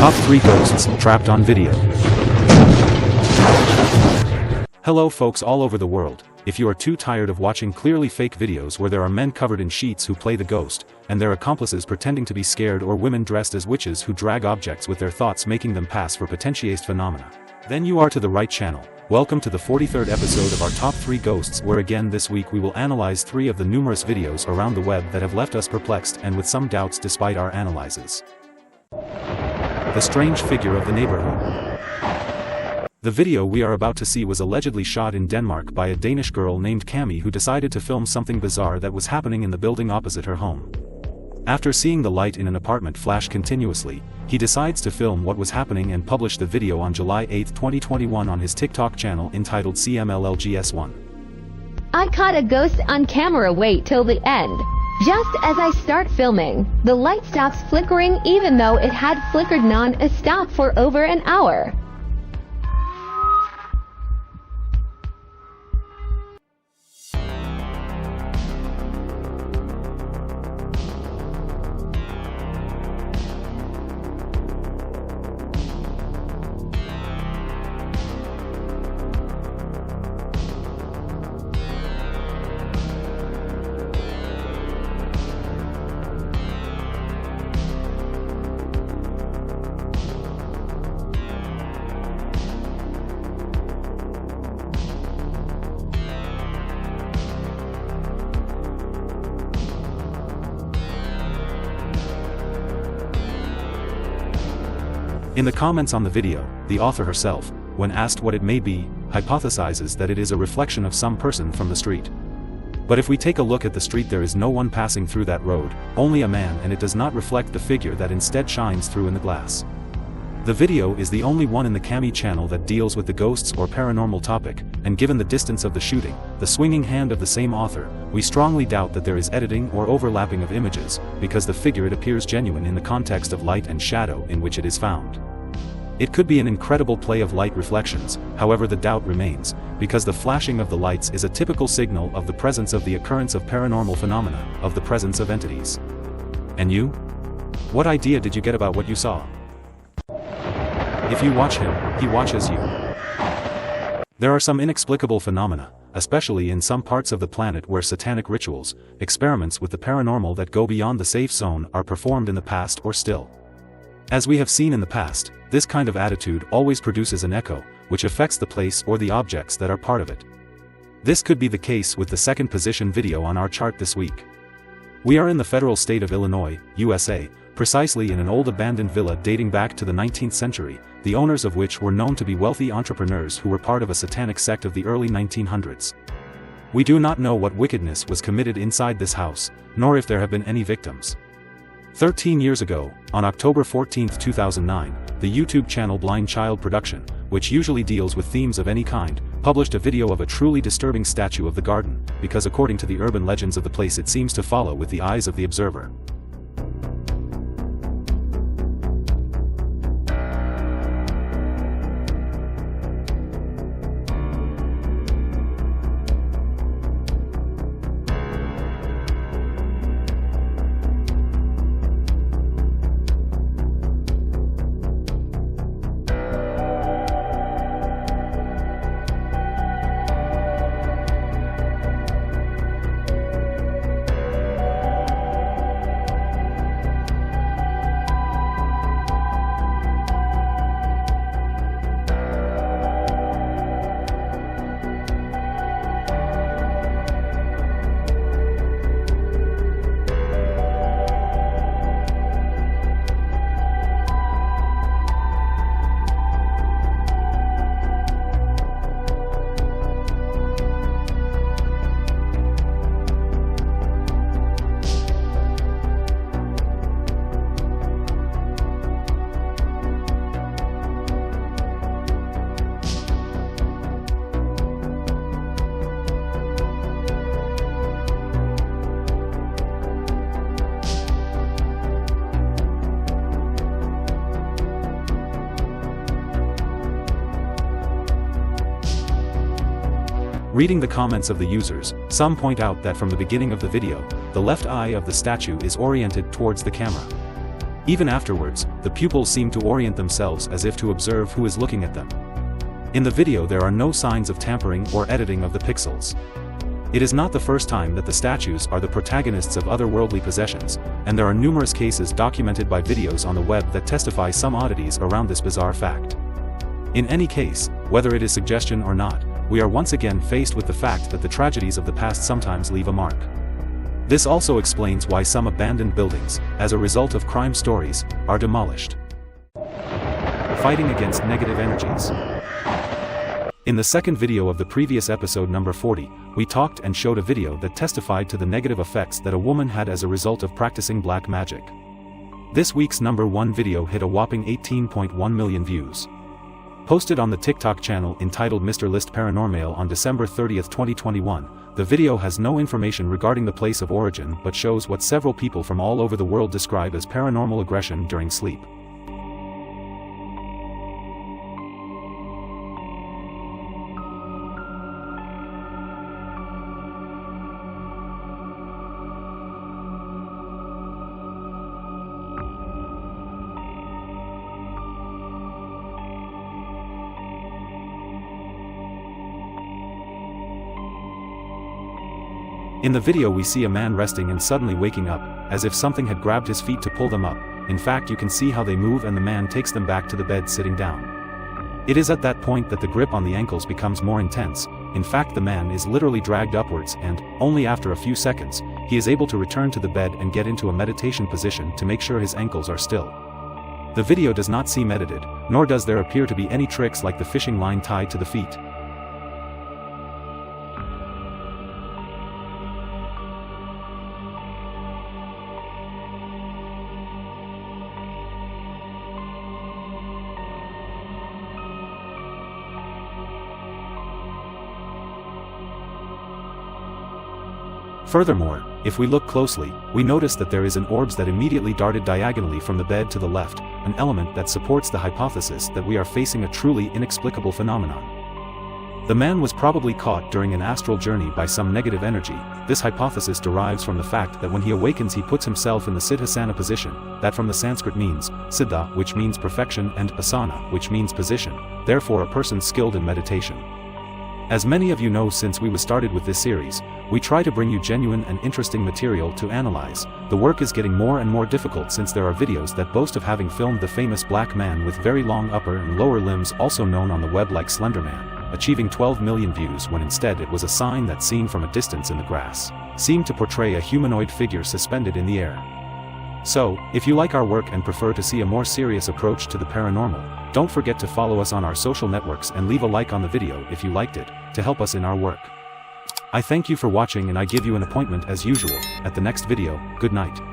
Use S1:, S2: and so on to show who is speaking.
S1: Top 3 Ghosts Trapped on Video. Hello folks all over the world. If you are too tired of watching clearly fake videos where there are men covered in sheets who play the ghost, and their accomplices pretending to be scared, or women dressed as witches who drag objects with their thoughts making them pass for potentiated phenomena, then you are to the right channel. Welcome to the 43rd episode of our Top 3 Ghosts, where again this week we will analyze 3 of the numerous videos around the web that have left us perplexed and with some doubts despite our analyses. The strange figure of the neighborhood. The video we are about to see was allegedly shot in Denmark by a Danish girl named Cami who decided to film something bizarre that was happening in the building opposite her home. After seeing the light in an apartment flash continuously, he decides to film what was happening and publish the video on July 8, 2021 on his TikTok channel entitled CMLLGS1.
S2: I caught a ghost on camera. Wait till the end. Just as I start filming, the light stops flickering even though it had flickered non-stop for over an hour.
S1: In the comments on the video, the author herself, when asked what it may be, hypothesizes that it is a reflection of some person from the street. But if we take a look at the street, there is no one passing through that road, only a man, and it does not reflect the figure that instead shines through in the glass. The video is the only one in the Cami channel that deals with the ghosts or paranormal topic, and given the distance of the shooting, the swinging hand of the same author, we strongly doubt that there is editing or overlapping of images, because the figure it appears genuine in the context of light and shadow in which it is found. It could be an incredible play of light reflections, however the doubt remains, because the flashing of the lights is a typical signal of the presence of the occurrence of paranormal phenomena, of the presence of entities. And you? What idea did you get about what you saw? If you watch him, he watches you. There are some inexplicable phenomena, especially in some parts of the planet where satanic rituals, experiments with the paranormal that go beyond the safe zone are performed in the past or still. As we have seen in the past, this kind of attitude always produces an echo, which affects the place or the objects that are part of it. This could be the case with the second position video on our chart this week. We are in the federal state of Illinois, USA, precisely in an old abandoned villa dating back to the 19th century, the owners of which were known to be wealthy entrepreneurs who were part of a satanic sect of the early 1900s. We do not know what wickedness was committed inside this house, nor if there have been any victims. 13 years ago, on October 14, 2009, the YouTube channel Blind Child Production, which usually deals with themes of any kind, published a video of a truly disturbing statue of the garden, because according to the urban legends of the place it seems to follow with the eyes of the observer. Reading the comments of the users, some point out that from the beginning of the video, the left eye of the statue is oriented towards the camera. Even afterwards, the pupils seem to orient themselves as if to observe who is looking at them. In the video there are no signs of tampering or editing of the pixels. It is not the first time that the statues are the protagonists of otherworldly possessions, and there are numerous cases documented by videos on the web that testify some oddities around this bizarre fact. In any case, whether it is suggestion or not, we are once again faced with the fact that the tragedies of the past sometimes leave a mark. This also explains why some abandoned buildings, as a result of crime stories, are demolished. Fighting against negative energies. In the second video of the previous episode number 40, we talked and showed a video that testified to the negative effects that a woman had as a result of practicing black magic. This week's number 1 video hit a whopping 18.1 million views. Posted on the TikTok channel entitled Mr. List Paranormal on December 30, 2021, the video has no information regarding the place of origin but shows what several people from all over the world describe as paranormal aggression during sleep. In the video we see a man resting and suddenly waking up, as if something had grabbed his feet to pull them up. In fact, you can see how they move and the man takes them back to the bed sitting down. It is at that point that the grip on the ankles becomes more intense. In fact, the man is literally dragged upwards and, only after a few seconds, he is able to return to the bed and get into a meditation position to make sure his ankles are still. The video does not seem edited, nor does there appear to be any tricks like the fishing line tied to the feet. Furthermore, if we look closely, we notice that there is an orbs that immediately darted diagonally from the bed to the left, an element that supports the hypothesis that we are facing a truly inexplicable phenomenon. The man was probably caught during an astral journey by some negative energy. This hypothesis derives from the fact that when he awakens he puts himself in the siddhasana position, that from the Sanskrit means siddha, which means perfection, and asana, which means position, therefore a person skilled in meditation. As many of you know, since we started with this series, we try to bring you genuine and interesting material to analyze. The work is getting more and more difficult since there are videos that boast of having filmed the famous black man with very long upper and lower limbs, also known on the web like Slender Man, achieving 12 million views when instead it was a sign that, seen from a distance in the grass, seemed to portray a humanoid figure suspended in the air. So, if you like our work and prefer to see a more serious approach to the paranormal, don't forget to follow us on our social networks and leave a like on the video if you liked it, to help us in our work. I thank you for watching and I give you an appointment as usual, at the next video. Good night.